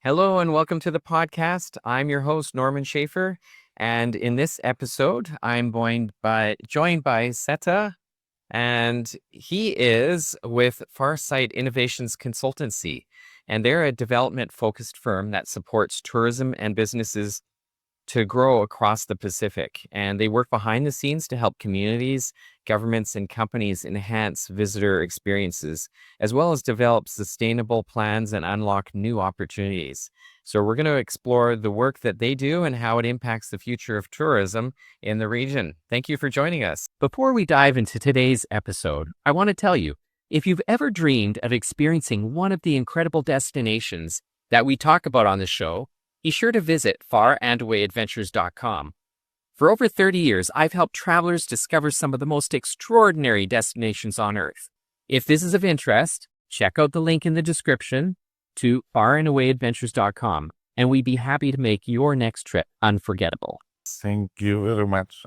Hello and welcome to the podcast. I'm your host, Norman Schafer. And in this episode, I'm joined by Seta, and he is with Farsight Innovations Consultancy. And they're a development-focused firm that supports tourism and businesses to grow across the Pacific. And they work behind the scenes to help communities, governments, and companies enhance visitor experiences, as well as develop sustainable plans and unlock new opportunities. So we're going to explore the work that they do and how it impacts the future of tourism in the region. Thank you for joining us. Before we dive into today's episode, I want to tell you, if you've ever dreamed of experiencing one of the incredible destinations that we talk about on the show, be sure to visit farandawayadventures.com. For over 30 years, I've helped travelers discover some of the most extraordinary destinations on Earth. If this is of interest, check out the link in the description to farandawayadventures.com, and we'd be happy to make your next trip unforgettable. Thank you very much.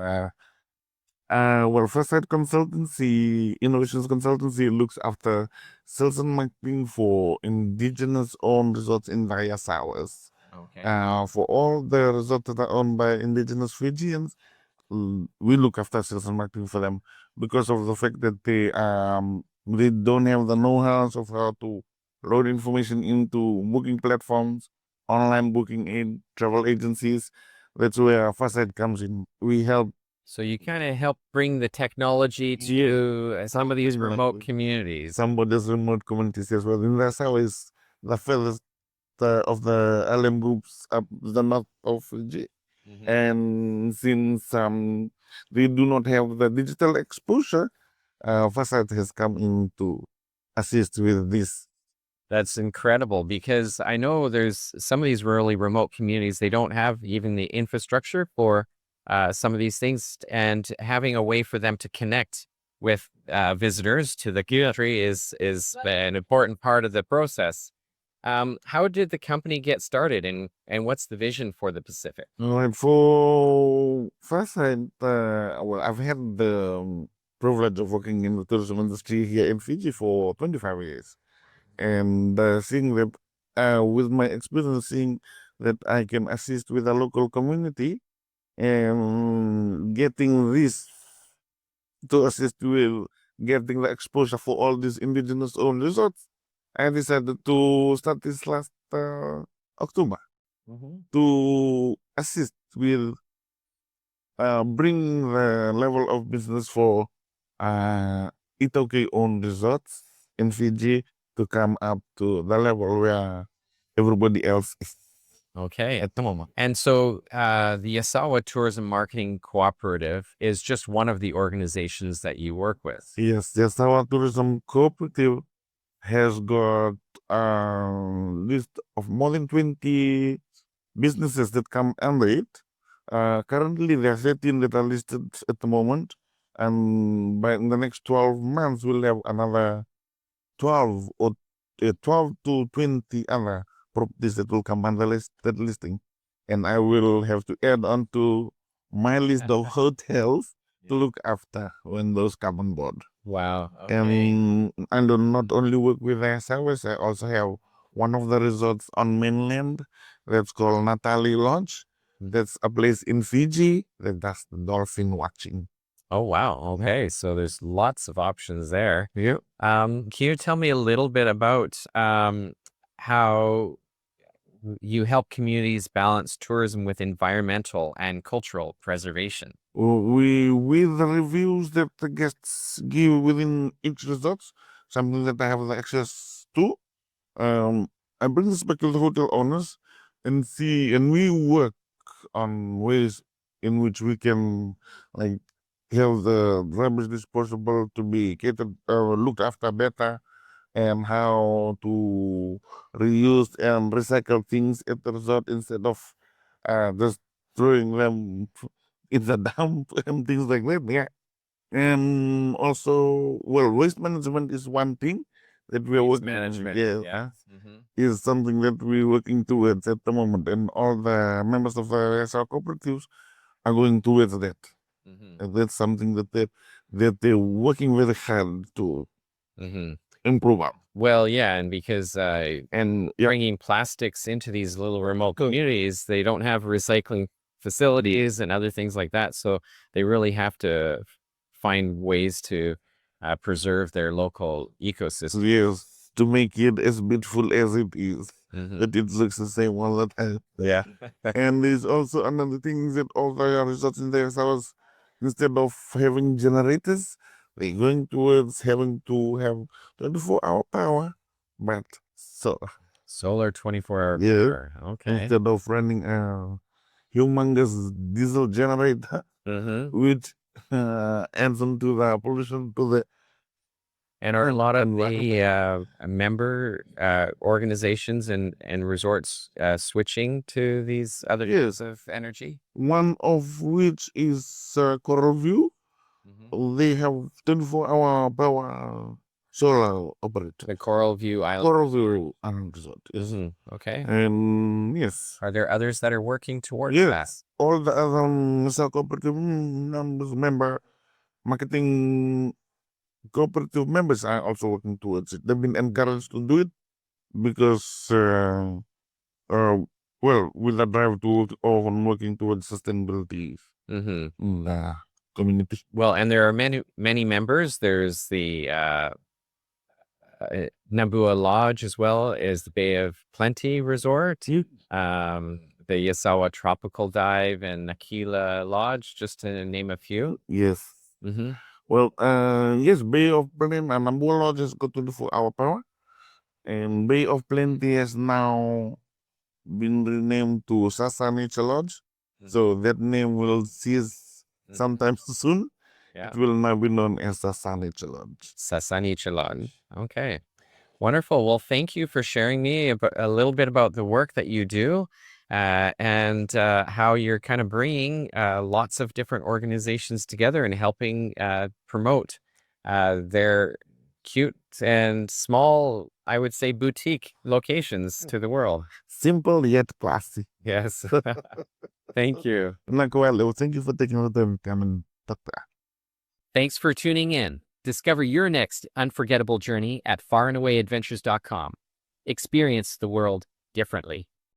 Farsight Consultancy, Innovations Consultancy looks after sales and marketing for Indigenous-Owned resorts in the Yasawas. Okay. For all the resorts that are owned by indigenous Fijians, we look after sales and marketing for them because of the fact that they don't have the know-how of how to load information into booking platforms, online booking travel agencies. That's where Farsight comes in. We help. So you kind of help bring the technology to some of these remote communities. Some of these remote communities as well. In Yasawa is the furthest of the island groups up the north of Fiji. And since they do not have the digital exposure, Farsight has come in to assist with this. That's incredible, because I know there's some of these really remote communities, they don't have even the infrastructure for some of these things, and having a way for them to connect with visitors to the country is an important part of the process. How did the company get started, and what's the vision for the Pacific? For Farsight, I've had the privilege of working in the tourism industry here in Fiji for 25 years. And seeing that, with my experience, seeing that I can assist with the local community and getting this to assist with getting the exposure for all these indigenous-owned resorts, I decided to start this last October to assist with bringing the level of business for Itoke-owned resorts in Fiji to come up to the level where everybody else is. Okay. At the moment. And so the Yasawa Tourism Marketing Cooperative is just one of the organizations that you work with. Yes, Yasawa Tourism Cooperative has got a list of more than 20 businesses that come under it. Currently, there are 13 that are listed at the moment. And in the next 12 months, we'll have another 12 to 20 other properties that will come under that listing. And I will have to add on to my list of hotels to look after when those come on board. Wow. Okay. And I do not only work with Yasawas, I also have one of the resorts on mainland that's called Natali Lodge. That's a place in Fiji that does the dolphin watching. Oh, wow. Okay. So there's lots of options there. Yeah. Can you tell me a little bit about how you help communities balance tourism with environmental and cultural preservation? With the reviews that the guests give within each resort, something that I have the access to, I bring this back to the hotel owners and we work on ways in which we can have the rubbish disposable to be catered, looked after better, and how to reuse and recycle things at the resort instead of just throwing them in the dump and things like that. Yeah. And also, waste management is one thing that we are Waste working management, yeah. Is something that we're working towards at the moment, and all the members of the SR cooperatives are going towards that. And that's something that they're working very hard to. improve on. Well, yeah, and because And bringing plastics into these little remote communities, they don't have recycling facilities and other things like that. So they really have to find ways to preserve their local ecosystem. yes, to make it as beautiful as it is, Mhm. that it looks the same all the time. Yeah. And there's also another thing that all the resorts in the Yasawas, instead of having generators, they're going towards having to have 24-hour power, but so Solar 24-hour yeah, power. Okay. instead of running a humongous diesel generator, Mm-hmm. which adds into the pollution to the And are a lot of environment. the member organizations and resorts switching to these other Yes, types of energy? one of which is Coral View. Mm-hmm. They have 24-hour power solar operator. The Coral View Island. Coral View Island Resort. Yes. Mm-hmm. Okay. And yes. Are there others that are working towards that? Yes. All the other Yasawa cooperative member marketing cooperative members are also working towards it. They've been encouraged to do it because uh well, with the drive to on working towards sustainability Mm-hmm. in the community. Well, and there are many members. There's the Nambua Lodge as well as the Bay of Plenty Resort, the Yasawa Tropical Dive and Nakila Lodge, just to name a few. Yes. Mm-hmm. Well, yes, Bay of Plenty and Nambua Lodge has got 24-hour power, and Bay of Plenty has now been renamed to Sasa Nature Lodge. So that name will cease sometime soon. Yeah. It will now be known as Sasa Nature Lodge. Sasani Chalon. Okay. Wonderful. Well, thank you for sharing me a little bit about the work that you do and how you're kind of bringing lots of different organizations together and helping promote their cute and small, I would say, boutique locations to the world. Simple yet classy. Yes. Thank you. Thank you for taking the time to come and talk to us. Thanks for tuning in. Discover your next unforgettable journey at farandawadventures.com. Experience the world differently.